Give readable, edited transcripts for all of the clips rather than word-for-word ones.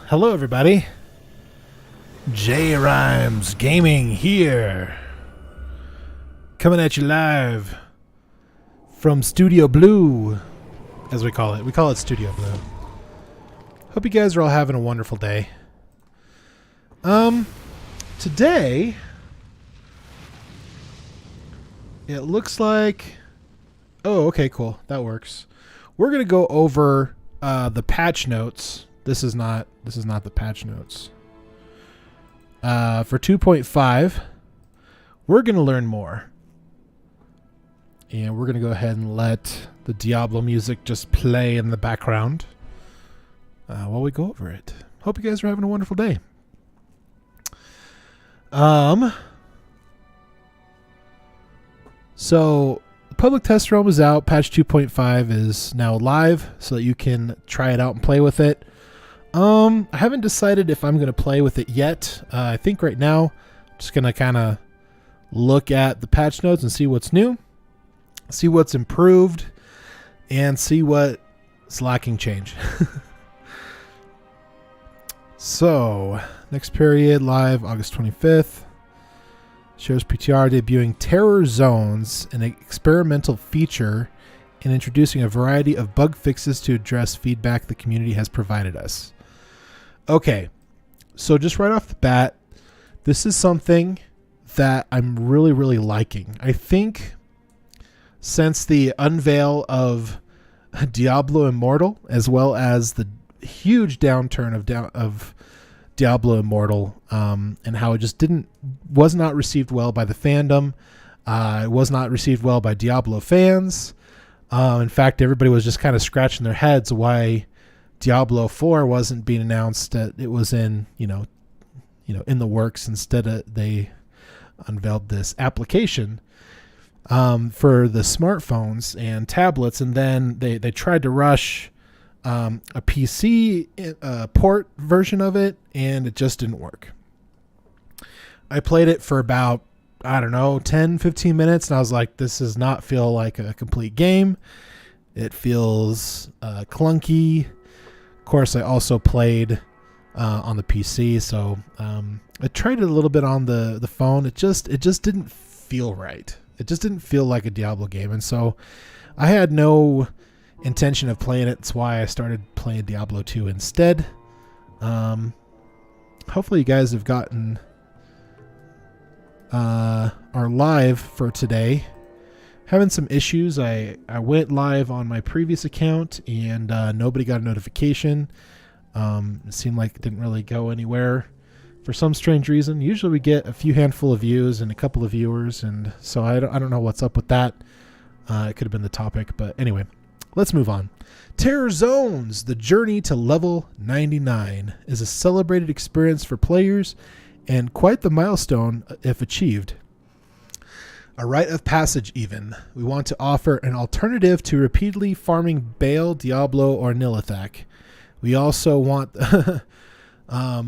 hello everybody. REIMS Gaming here. Coming at you live from Studio Blue, as we call it. We call it Studio Blue. Hope you guys are all having a wonderful day. Today, it looks like... Oh, okay, cool. That works. We're going to go over the patch notes. This is not the patch notes. For 2.5, we're going to learn more. And we're going to go ahead and let the Diablo music just play in the background while we go over it. Hope you guys are having a wonderful day. So the public test realm is out. Patch 2.5 is now live so that you can try it out and play with it. I haven't decided if I'm going to play with it yet. I think right now I'm just going to kind of look at the patch notes and see what's new, see what's improved, and see what's lacking change. So, next period, live August 25th. Shows PTR debuting Terror Zones, an experimental feature and introducing a variety of bug fixes to address feedback the community has provided us. Okay, so just right off the bat, this is something that I'm really liking. I think since the unveil of Diablo Immortal, as well as the huge downturn of Diablo Immortal, and how it just was not received well by the fandom, it was not received well by Diablo fans. In fact, everybody was just kind of scratching their heads why Diablo 4 wasn't being announced that it was in in the works. Instead they unveiled this application for the smartphones and tablets, and then they tried to rush a PC port version of it, and it just didn't work. I played it for about 10-15 minutes, and I was like, this does not feel like a complete game. It feels clunky. Of course, I also played on the PC, so I tried it a little bit on the phone. It just didn't feel right. It just didn't feel like a Diablo game, and so I had no intention of playing it. That's why I started playing Diablo 2 instead. Hopefully you guys have gotten our live for today. Having some issues. I went live on my previous account and nobody got a notification. It seemed like it didn't really go anywhere for some strange reason. Usually we get a few handful of views and a couple of viewers, and so I don't know what's up with that. It could have been the topic, but anyway, let's move on. Terror Zones, the journey to level 99, is a celebrated experience for players and quite the milestone if achieved. A rite of passage even. We want to offer an alternative to repeatedly farming Baal, Diablo, or Nilithak. We also want... well, I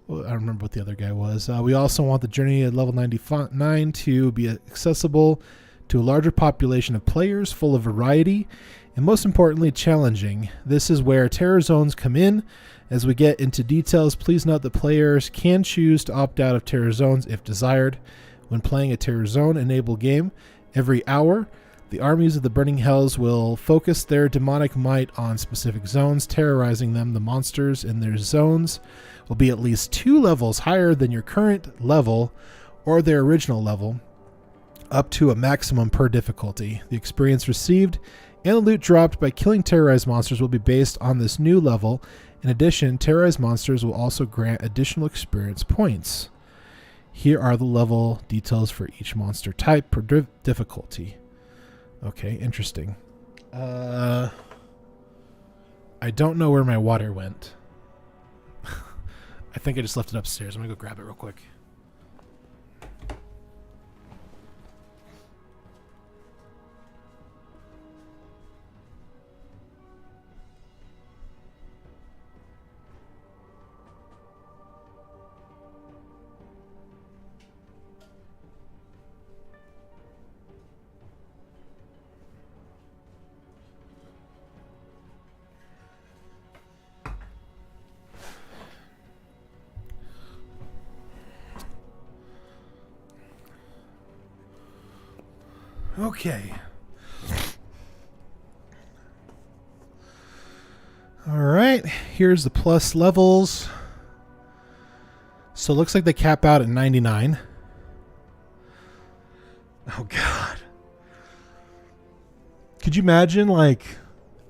don't remember what the other guy was. We also want the journey at level 99 to be accessible to a larger population of players, full of variety, and most importantly, challenging. This is where Terror Zones come in. As we get into details, please note that players can choose to opt out of Terror Zones if desired. When playing a Terror Zone enabled game, every hour, the armies of the Burning Hells will focus their demonic might on specific zones, terrorizing them. The monsters in their zones will be at least 2 levels higher than your current level or their original level, up to a maximum per difficulty. The experience received and the loot dropped by killing terrorized monsters will be based on this new level. In addition, terrorized monsters will also grant additional experience points. Here are the level details for each monster type per difficulty. Okay, interesting. I don't know where my water went. I think I just left it upstairs. I'm going to go grab it real quick. Okay. All right. Here's the plus levels. So it looks like they cap out at 99. Oh, God. Could you imagine, like,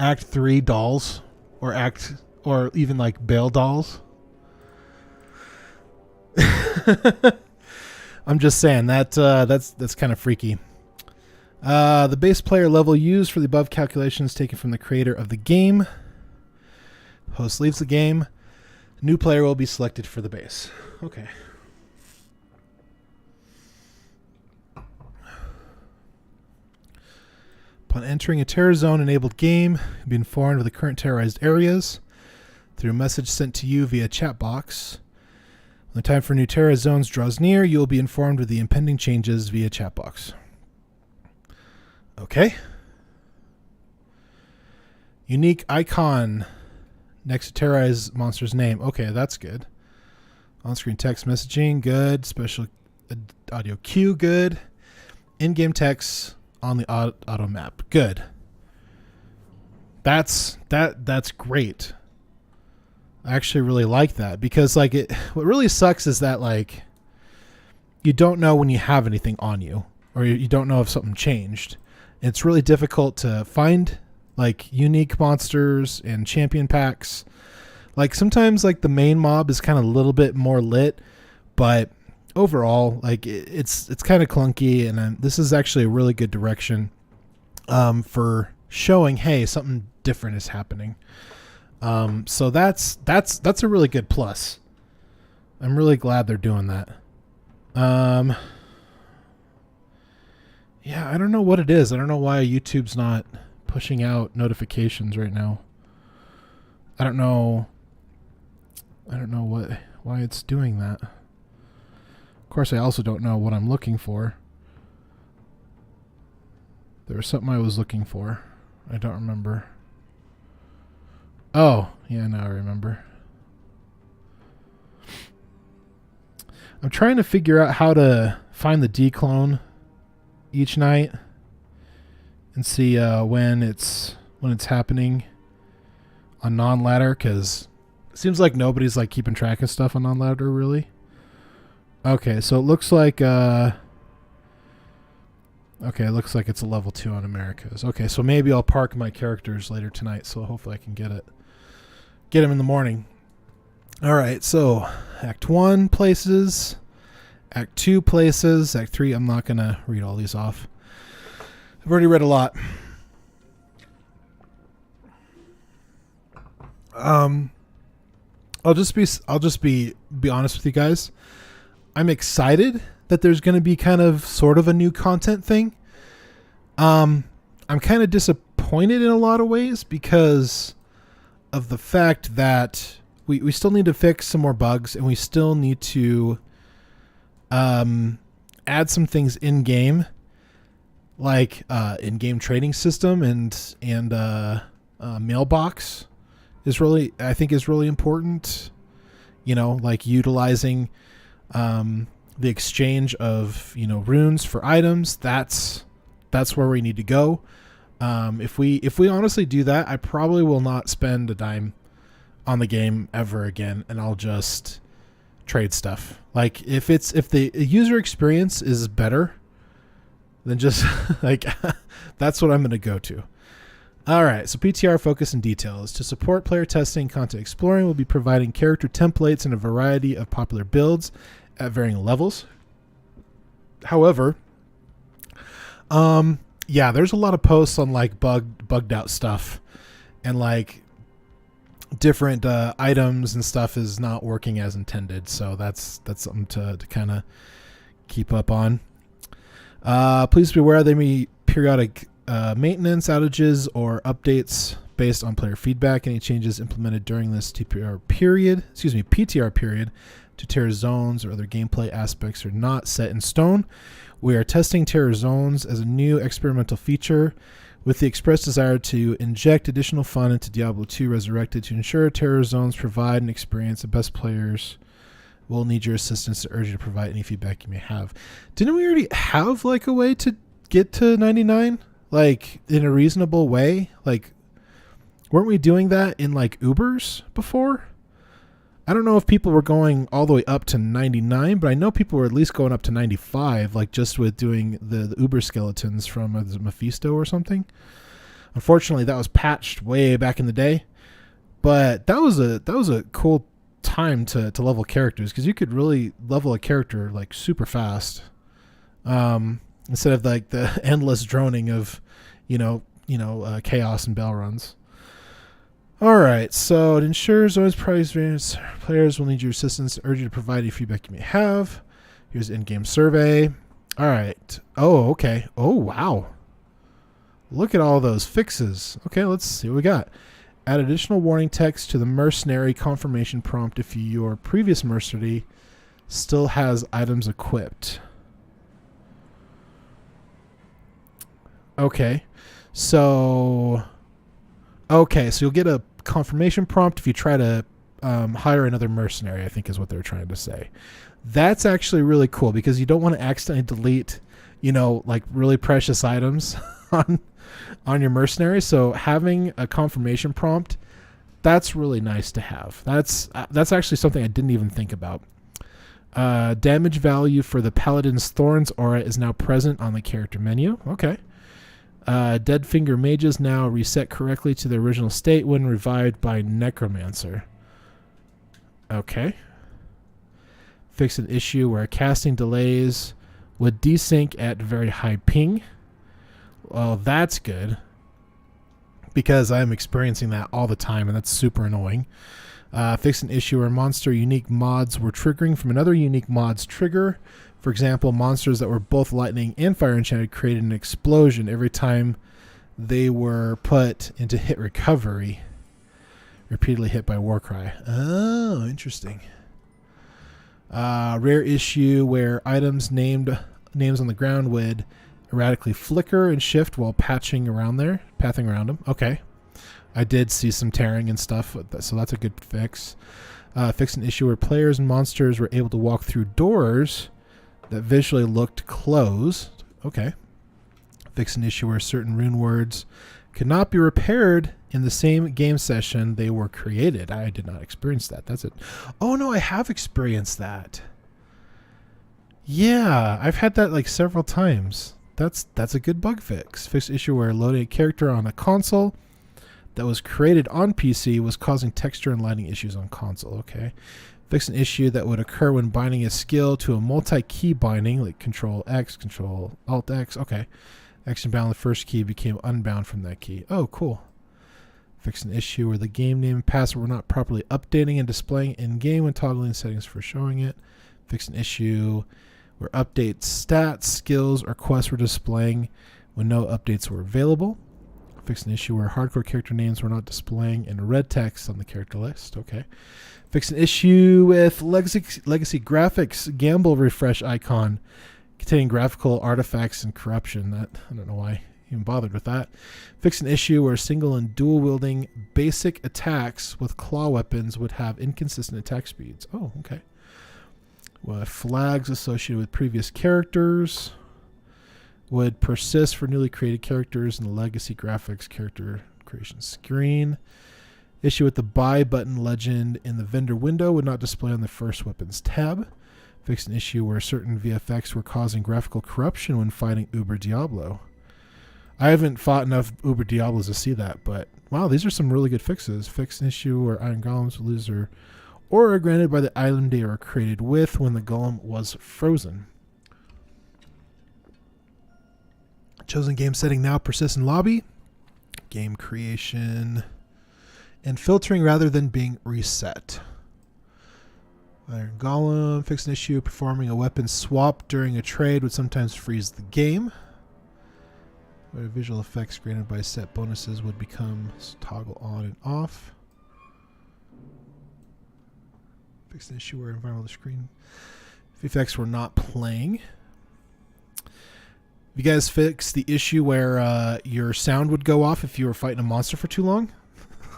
Act 3 dolls? Or even, like, Bale dolls? I'm just saying, that's kind of freaky. The base player level used for the above calculations taken from the creator of the game. Host leaves the game. New player will be selected for the base. Okay. Upon entering a terror zone enabled game, you'll be informed of the current terrorized areas through a message sent to you via chat box. When the time for new terror zones draws near, you will be informed of the impending changes via chat box. Okay. Unique icon next to terrorized monster's name. Okay, that's good. On-screen text messaging, good. Special audio cue, good. In-game text on the auto map, good. That's great. I actually really like that because like what really sucks is that like you don't know when you have anything on you or you don't know if something changed. It's really difficult to find like unique monsters and champion packs. Like sometimes like the main mob is kind of a little bit more lit, but overall like it's kind of clunky, and this is actually a really good direction for showing, hey, something different is happening. So that's a really good plus. I'm really glad they're doing that. Yeah, I don't know what it is. I don't know why YouTube's not pushing out notifications right now. I don't know why it's doing that. Of course, I also don't know what I'm looking for. There was something I was looking for. I don't remember. Oh, yeah, now I remember. I'm trying to figure out how to find the declone each night and see when it's happening on non-ladder, because it seems like nobody's like keeping track of stuff on non-ladder really. Okay, so it looks like it looks like it's a level 2 on Americas. Okay, so maybe I'll park my characters later tonight, so hopefully I can get them in the morning. All right, so Act 1 places, Act 2 places, Act 3. I'm not gonna read all these off. I've already read a lot. I'll just be honest with you guys. I'm excited that there's going to be kind of sort of a new content thing. I'm kind of disappointed in a lot of ways because of the fact that we still need to fix some more bugs, and we still need to add some things in game, like in-game trading system and mailbox is really, I think, is really important. You know, like utilizing the exchange of, you know, runes for items. That's where we need to go. If we honestly do that, I probably will not spend a dime on the game ever again, and I'll just trade stuff. Like if the user experience is better, then just like that's what I'm going to go to. All right, so PTR focus and details. To support player testing, content exploring, we'll be providing character templates and a variety of popular builds at varying levels. However, yeah, there's a lot of posts on like bugged out stuff, and like different items and stuff is not working as intended. So that's something to kind of keep up on. Please be aware there may be periodic maintenance outages or updates based on player feedback. Any changes implemented during this PTR period to terror zones or other gameplay aspects are not set in stone. We are testing terror zones as a new experimental feature with the express desire to inject additional fun into Diablo 2 Resurrected. To ensure terror zones provide an experience the best players will need your assistance to urge you to provide any feedback you may have. Didn't we already have like a way to get to 99 like in a reasonable way? Like, weren't we doing that in like Ubers before? I don't know if people were going all the way up to 99, but I know people were at least going up to 95, like just with doing the Uber skeletons from Mephisto or something. Unfortunately, that was patched way back in the day, but that was a cool time to level characters, because you could really level a character like super fast, instead of like the endless droning of, chaos and bell runs. All right, so it ensures always prize variance. Players will need your assistance. Urge you to provide any feedback you may have. Here's an in-game survey. All right. Oh, okay. Oh, wow. Look at all those fixes. Okay, let's see what we got. Add additional warning text to the mercenary confirmation prompt if your previous mercenary still has items equipped. Okay, so you'll get a confirmation prompt if you try to hire another mercenary, I think is what they're trying to say. That's actually really cool, because you don't want to accidentally delete, like really precious items on your mercenary. So having a confirmation prompt, that's really nice to have. That's actually something I didn't even think about. Damage value for the Paladin's Thorns aura is now present on the character menu. Okay. Dead Finger Mages now reset correctly to their original state when revived by Necromancer. Okay. Fix an issue where casting delays would desync at very high ping. Well, that's good, because I'm experiencing that all the time, and that's super annoying. Fix an issue where monster unique mods were triggering from another unique mod's trigger. For example, monsters that were both lightning and fire enchanted created an explosion every time they were put into hit recovery. Repeatedly hit by Warcry. Oh, interesting. Rare issue where names on the ground would erratically flicker and shift while pathing around them. Okay. I did see some tearing and stuff, so that's a good fix. Fix an issue where players and monsters were able to walk through doors that visually looked closed. Okay. Fix an issue where certain rune words could not be repaired in the same game session they were created. I did not experience that. That's it. Oh no, I have experienced that. Yeah, I've had that like several times. That's a good bug fix. Fix issue where loading a character on a console that was created on PC was causing texture and lighting issues on console. Okay. Fix an issue that would occur when binding a skill to a multi-key binding, like Control X, Control Alt X. Okay. Action bound the first key became unbound from that key. Oh, cool. Fix an issue where the game name and password were not properly updating and displaying in-game when toggling settings for showing it. Fix an issue where update stats, skills, or quests were displaying when no updates were available. Fix an issue where hardcore character names were not displaying in red text on the character list. Okay. Fix an issue with legacy graphics gamble refresh icon containing graphical artifacts and corruption. I don't know why I even bothered with that. Fix an issue where single and dual wielding basic attacks with claw weapons would have inconsistent attack speeds. Oh, okay. Well, flags associated with previous characters would persist for newly created characters in the legacy graphics character creation screen. Issue with the buy button legend in the vendor window would not display on the first weapons tab. Fix an issue where certain VFX were causing graphical corruption when fighting Uber Diablo. I haven't fought enough Uber Diablos to see that, but wow, these are some really good fixes. Fix an issue where Iron Golems would lose their aura granted by the island they were created with when the golem was frozen. Chosen game setting now persists in lobby. Game creation and filtering rather than being reset. Iron Golem. Fix an issue. Performing a weapon swap during a trade would sometimes freeze the game. Where visual effects granted by set bonuses would become toggle on and off. Fix an issue where environmental screen if effects were not playing. You guys fix the issue where your sound would go off if you were fighting a monster for too long?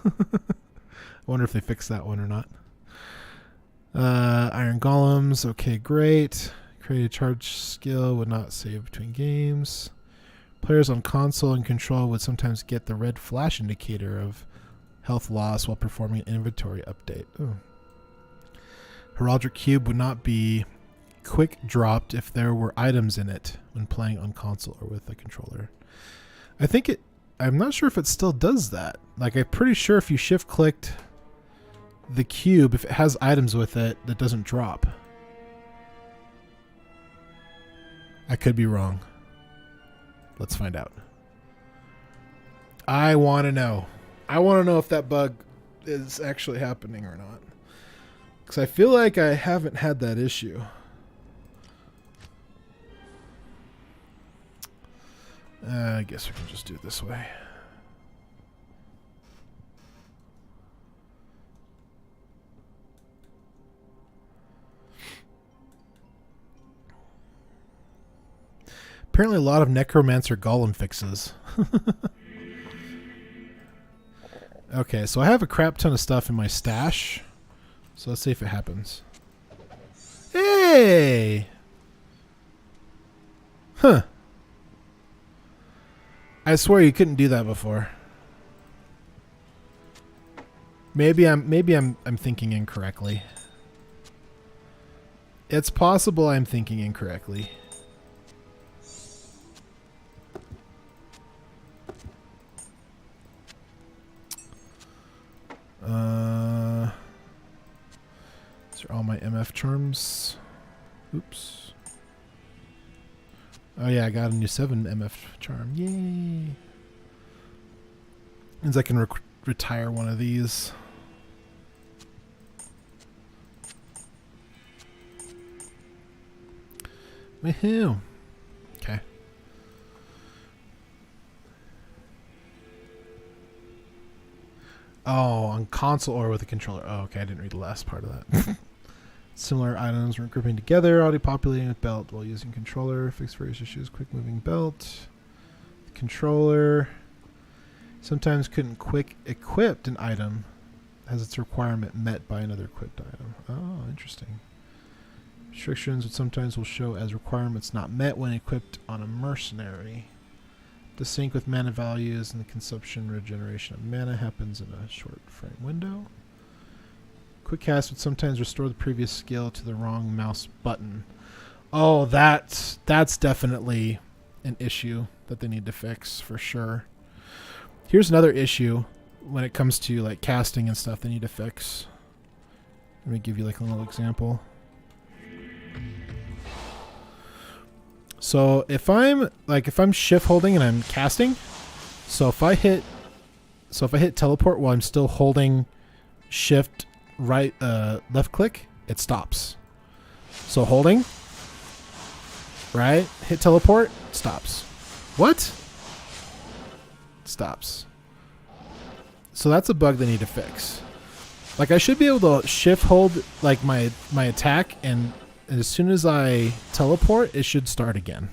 I wonder if they fixed that one or not. Iron Golems. Okay, great. Create a charge skill would not save between games. Players on console and control would sometimes get the red flash indicator of health loss while performing an inventory update. Ooh. Heraldic Cube would not be quick dropped if there were items in it when playing on console or with a controller. I'm not sure if it still does that. Like, I'm pretty sure if you shift clicked the cube, if it has items with it, that doesn't drop. I could be wrong. Let's find out. I want to know. I want to know if that bug is actually happening or not. Because I feel like I haven't had that issue. I guess we can just do it this way. Apparently a lot of Necromancer Golem fixes. Okay, so I have a crap ton of stuff in my stash. So let's see if it happens. Hey! Huh. I swear you couldn't do that before. Maybe I'm thinking incorrectly. It's possible I'm thinking incorrectly. These are all my MF charms. Oops. Oh yeah, I got a new 7 MF charm. Yay! Means I can retire one of these. Woohoo! Okay. Oh, on console or with a controller. Oh, okay. I didn't read the last part of that. Similar items weren't grouping together, auto-populating with belt while using controller. Fix various issues, quick-moving belt. Controller. Sometimes couldn't quick equip an item has its requirement met by another equipped item. Oh, interesting. Restrictions which sometimes will show as requirements not met when equipped on a mercenary. The sync with mana values and the consumption regeneration of mana happens in a short frame window. Quick cast would sometimes restore the previous skill to the wrong mouse button. Oh, that's definitely an issue that they need to fix for sure. Here's another issue when it comes to like casting and stuff they need to fix. Let me give you like a little example. So if I'm shift holding and I'm casting, so if I hit teleport while I'm still holding shift left click, it stops. So holding, right, hit teleport, stops. What? Stops. So that's a bug they need to fix. Like I should be able to shift hold like my attack, and as soon as I teleport, it should start again.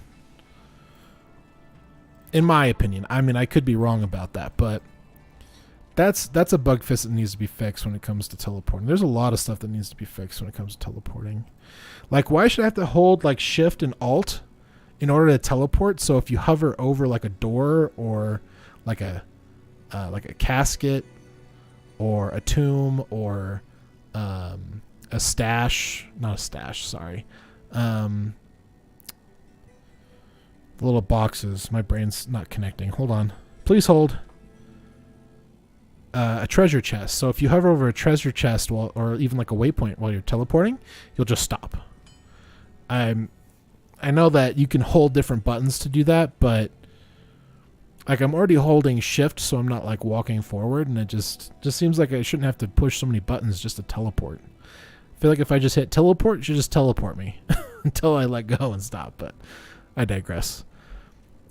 In my opinion. I mean, I could be wrong about that, but that's a bug fix that needs to be fixed when it comes to teleporting. There's a lot of stuff that needs to be fixed when it comes to teleporting. Like, why should I have to hold like shift and alt in order to teleport? So if you hover over like a door or like a casket or a tomb or a stash, not a stash, sorry. The little boxes. My brain's not connecting. Hold on. Please hold. A treasure chest. So if you hover over a treasure chest or even like a waypoint while you're teleporting, you'll just stop. I know that you can hold different buttons to do that, but like I'm already holding shift, so I'm not like walking forward, and it just seems like I shouldn't have to push so many buttons just to teleport. I feel like if I just hit teleport, it should just teleport me until I let go and stop, but I digress.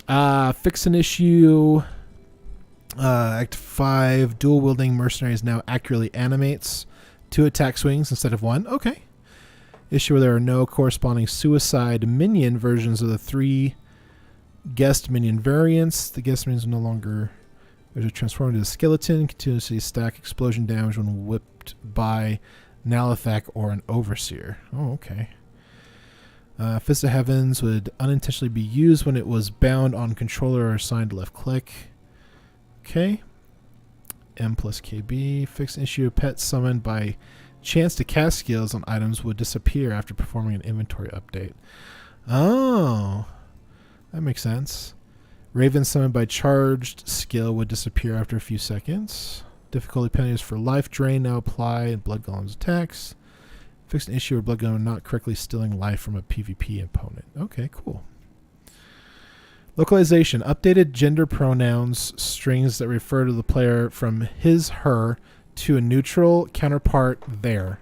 Fix an issue. Act 5, dual wielding mercenaries now accurately animates 2 attack swings instead of 1. Okay. Issue where there are no corresponding suicide minion versions of the 3 guest minion variants. The guest minions are no longer transformed into a skeleton, continuously stack explosion damage when whipped by Nalathak or an overseer. Oh, okay. Fist of Heavens would unintentionally be used when it was bound on controller or assigned left click. Okay. M plus KB. Fixed issue. Pets summoned by chance to cast skills on items would disappear after performing an inventory update. Oh, that makes sense. Raven summoned by charged skill would disappear after a few seconds. Difficulty penalties for life drain now apply in Blood Golem's attacks. Fixed an issue where Blood Golem not correctly stealing life from a PvP opponent. Okay, cool. Localization. Updated gender pronouns strings that refer to the player from his, her to a neutral counterpart there.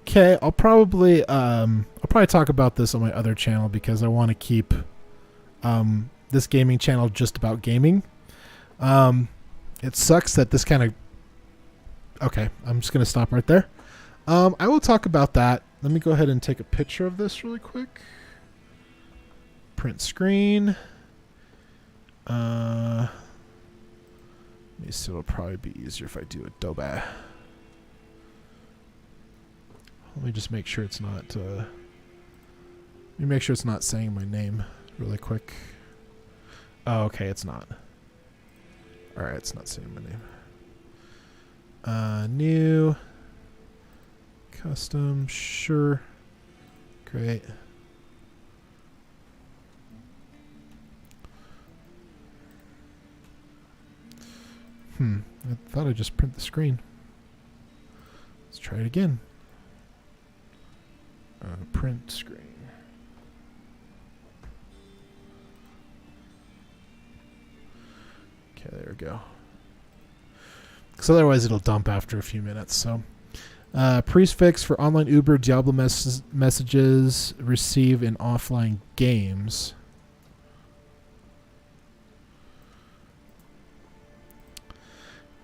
Okay, I'll probably talk about this on my other channel because I want to keep this gaming channel just about gaming. It sucks that this kind of... Okay, I'm just going to stop right there. I will talk about that. Let me go ahead and take a picture of this really quick. Print screen. Let me see, it'll probably be easier if I do Adobe. Let me just make sure it's not... let me make sure it's not saying my name really quick. Oh, okay, it's not. Alright, it's not saying my name. New. Custom, sure. Great. I thought I'd just print the screen. Let's try it again. Print screen. Okay, there we go. Because otherwise it'll dump after a few minutes. So, prefix for online Uber Diablo messages receive in offline games.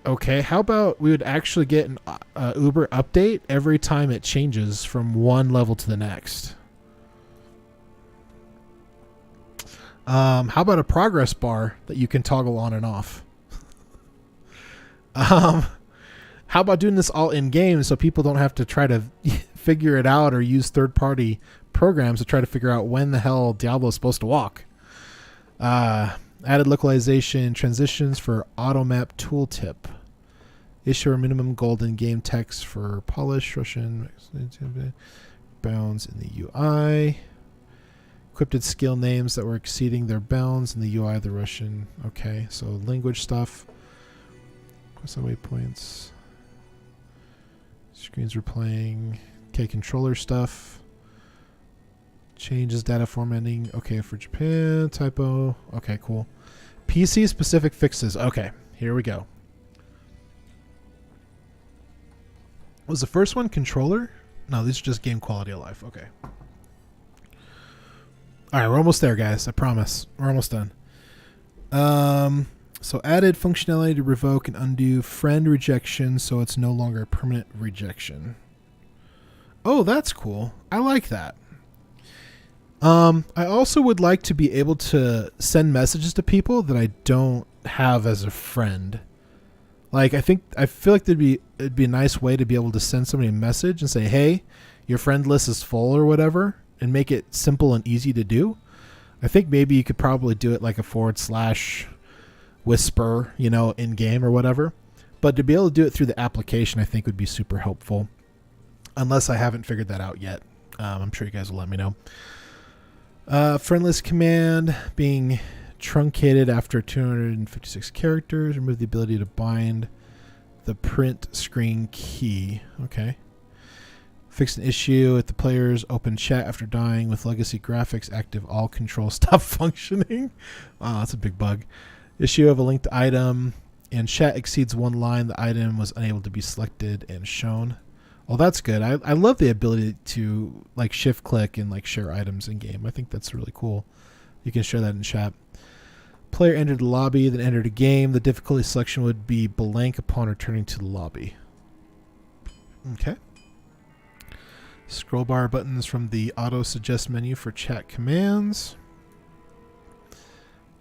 Okay, how about we would actually get an Uber update every time it changes from one level to the next? How about a progress bar that you can toggle on and off? How about doing this all in game so people don't have to try to figure it out or use third-party programs to try to figure out when the hell Diablo is supposed to walk? Added localization transitions for automap tooltip. Issue minimum golden game text for polish Russian bounds in the UI. Encrypted skill names that were exceeding their bounds in the UI of the Russian. Okay, so language stuff. Some waypoints. Screens were playing. Okay, controller stuff. Changes data formatting. Okay, for Japan. Typo. Okay, cool. PC specific fixes. Okay, here we go. Was the first one controller? No, these are just game quality of life. Okay. All right, we're almost there, guys. I promise. We're almost done. So added functionality to revoke and undo friend rejection so it's no longer a permanent rejection. Oh, that's cool. I like that. I also would like to be able to send messages to people that I don't have as a friend. Like, I feel like it'd be a nice way to be able to send somebody a message and say, hey, your friend list is full or whatever, and make it simple and easy to do. I think maybe you could probably do it like a / whisper, you know, in game or whatever. But to be able to do it through the application, I think would be super helpful. Unless I haven't figured that out yet. I'm sure you guys will let me know. Friend list command being truncated after 256 characters. Remove the ability to bind the print screen key. Okay. Fix an issue if the players open chat after dying with legacy graphics active. All control stop functioning. Wow, that's a big bug. Issue of a linked item and chat exceeds one line. The item was unable to be selected and shown. Well, that's good. I love the ability to like shift click and like share items in game. I think that's really cool. You can share that in chat. Player entered the lobby, then entered a game. The difficulty selection would be blank upon returning to the lobby. Okay. Scroll bar buttons from the auto suggest menu for chat commands.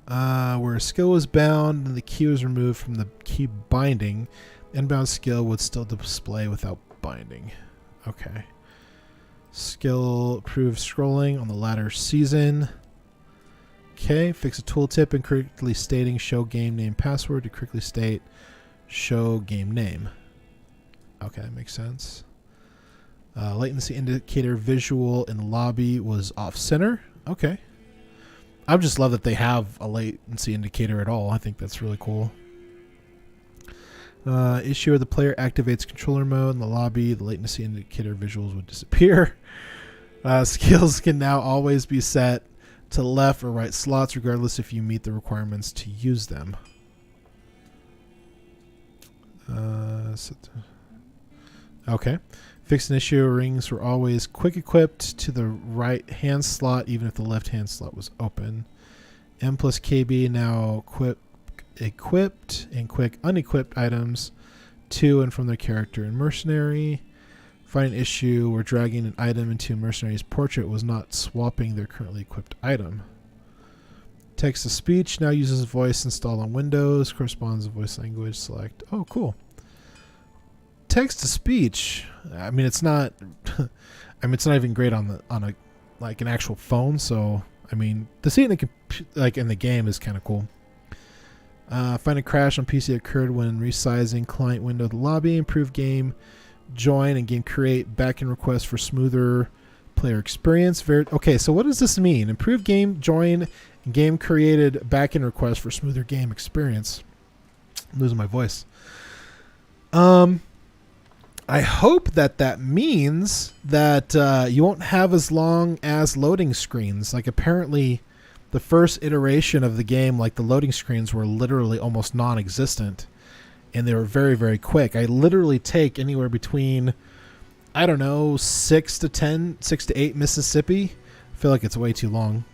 Where a skill was bound and the key was removed from the key binding, inbound skill would still display without binding. Okay. Skill improves scrolling on the latter season. Okay. Fix a tooltip incorrectly stating show game name password to correctly state show game name. Okay, that makes sense. Latency indicator visual in the lobby was off center. Okay. I just love that they have a latency indicator at all. I think that's really cool. Issue where the player activates controller mode in the lobby, the latency indicator visuals would disappear. Skills can now always be set to left or right slots, regardless if you meet the requirements to use them. Okay. Fixed an issue. Rings were always quick equipped to the right hand slot, even if the left hand slot was open. M plus KB now equipped and quick unequipped items to and from their character in Mercenary. Find an issue where dragging an item into Mercenary's portrait was not swapping their currently equipped item. Text to speech now uses voice installed on Windows, corresponds to voice language select. Oh, cool. Text to speech. I mean, it's not. I mean, it's not even great on a like an actual phone. So, I mean, to see it in the game is kind of cool. Find a crash on PC occurred when resizing client window of the lobby. Improve game join and game create backend request for smoother player experience. Okay, so what does this mean? Improve game join and game created backend request for smoother game experience. I'm losing my voice. I hope that means that you won't have as long as loading screens. Like, apparently the first iteration of the game, like, the loading screens were literally almost non-existent, and they were very, very quick. I literally take anywhere between, I don't know, 6 to 8 Mississippi. I feel like it's way too long.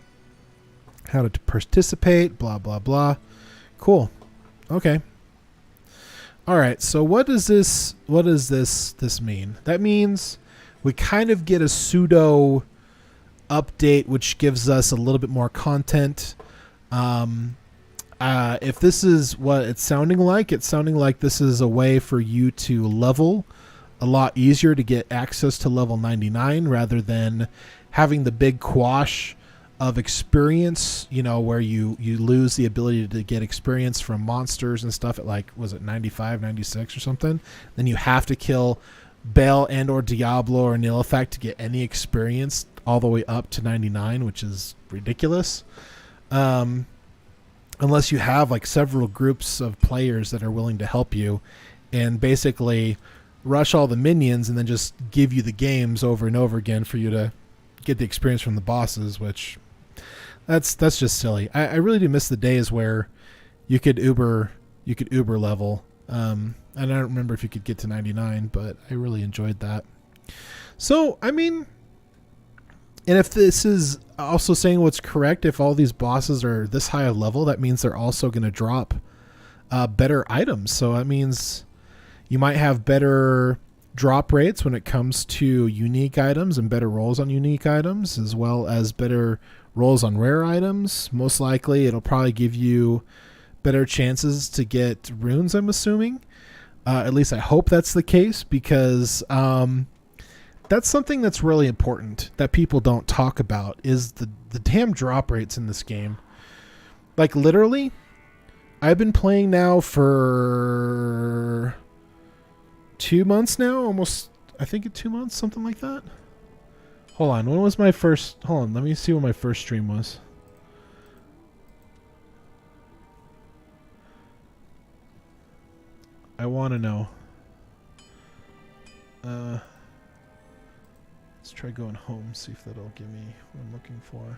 How to participate, blah, blah, blah. Cool. Okay. All right, so what does this mean? That means we kind of get a pseudo update, which gives us a little bit more content. If this is what it's sounding like this is a way for you to level a lot easier to get access to level 99 rather than having the big quash of experience, you know, where you lose the ability to get experience from monsters and stuff at, like, was it 95, 96 or something? Then you have to kill Bale and or Diablo or Nillifact to get any experience all the way up to 99, which is ridiculous. Unless you have, like, several groups of players that are willing to help you and basically rush all the minions and then just give you the games over and over again for you to get the experience from the bosses, which that's just silly. I really do miss the days where you could Uber level. And I don't remember if you could get to 99, but I really enjoyed that. So, I mean, and if this is also saying what's correct, if all these bosses are this high a level, that means they're also going to drop better items. So that means you might have better drop rates when it comes to unique items and better rolls on unique items, as well as better rolls on rare items. Most likely it'll probably give you better chances to get runes, I'm assuming. At least I hope that's the case, because that's something that's really important that people don't talk about, is the damn drop rates in this game. Like, literally, I've been playing now for 2 months now, almost, I think 2 months, something like that. Hold on, when was my first, hold on, let me see when my first stream was. I want to know. Let's try going home, see if that'll give me what I'm looking for.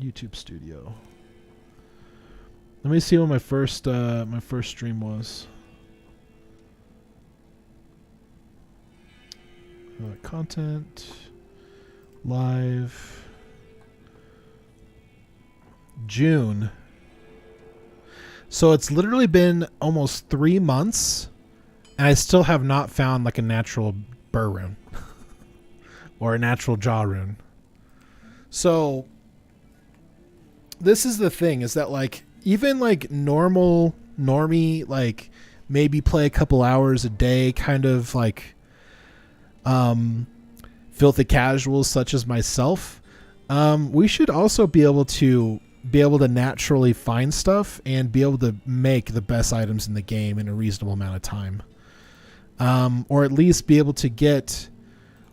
YouTube Studio. Let me see when my first stream was. Content, live, June. So it's literally been almost 3 months, and I still have not found, like, a natural burr rune or a natural jaw rune. So this is the thing, is that like even like normie, like maybe play a couple hours a day kind of like filthy casuals such as myself, we should also be able to naturally find stuff and be able to make the best items in the game in a reasonable amount of time, or at least be able to get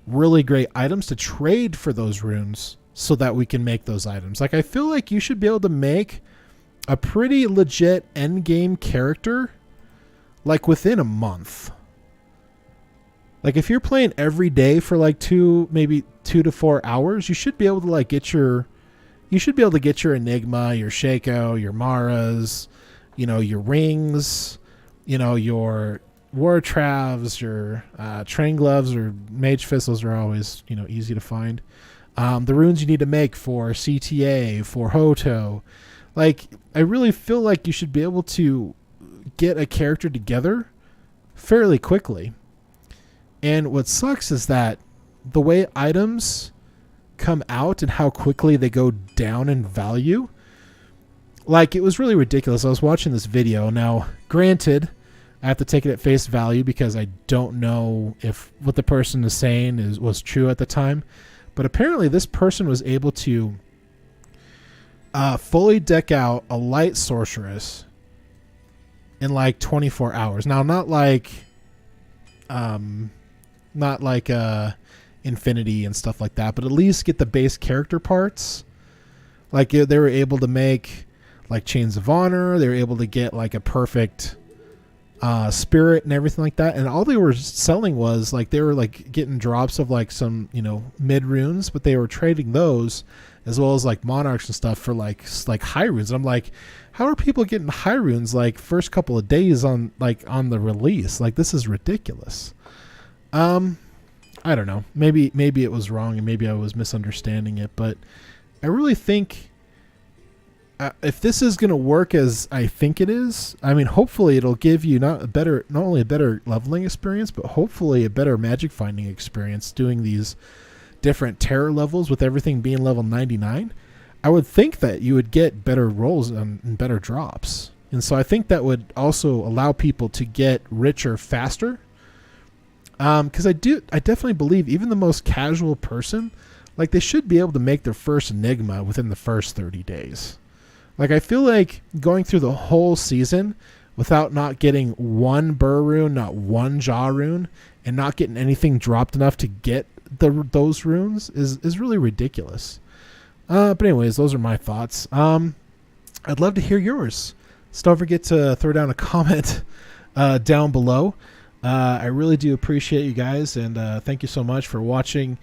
really great items to trade for those runes so that we can make those items. Like I feel like you should be able to make a pretty legit end game character like within a month. Like if you're playing every day for like 2 to 4 hours, you should be able to like get your Enigma, your Shaco, your Maras, your rings, your War Travs, your Train Gloves or Mage Fists are always, easy to find. The runes you need to make for CTA, for Hoto. Like, I really feel like you should be able to get a character together fairly quickly. And what sucks is that the way items come out and how quickly they go down in value, like it was really ridiculous. I was watching this video. Now, granted, I have to take it at face value because I don't know if what the person is saying was true at the time. But apparently this person was able to fully deck out a light sorceress in like 24 hours. Now, not like Infinity and stuff like that, but at least get the base character parts. Like they were able to make like Chains of Honor. They were able to get like a perfect spirit and everything like that. And all they were selling was like they were like getting drops of like some mid runes, but they were trading those as well as like monarchs and stuff for like high runes. And I'm like, how are people getting high runes like first couple of days on the release? Like this is ridiculous. I don't know. Maybe it was wrong and maybe I was misunderstanding it, but I really think if this is going to work as I think it is, I mean, hopefully it'll give you not only a better leveling experience, but hopefully a better magic finding experience doing these different terror levels with everything being level 99. I would think that you would get better rolls and better drops. And so I think that would also allow people to get richer faster. Because I definitely believe even the most casual person, like they should be able to make their first Enigma within the first 30 days. Like I feel like going through the whole season without not getting one Burr rune, not one Jaw rune, and not getting anything dropped enough to get those runes is really ridiculous. But anyways, those are my thoughts. I'd love to hear yours. So don't forget to throw down a comment down below. I really do appreciate you guys, and thank you so much for watching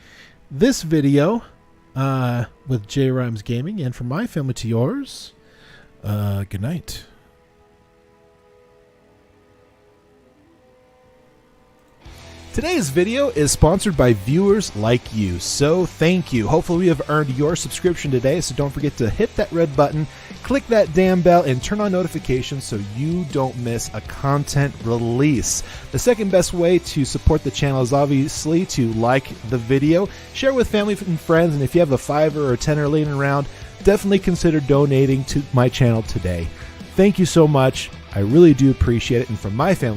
this video with REIMS Gaming. And from my family to yours, good night. Today's video is sponsored by viewers like you, so thank you. Hopefully we have earned your subscription today, so don't forget to hit that red button, click that damn bell, and turn on notifications so you don't miss a content release. The second best way to support the channel is obviously to like the video, share with family and friends, and if you have a $5 or a $10 laying around, definitely consider donating to my channel today. Thank you so much. I really do appreciate it, and from my family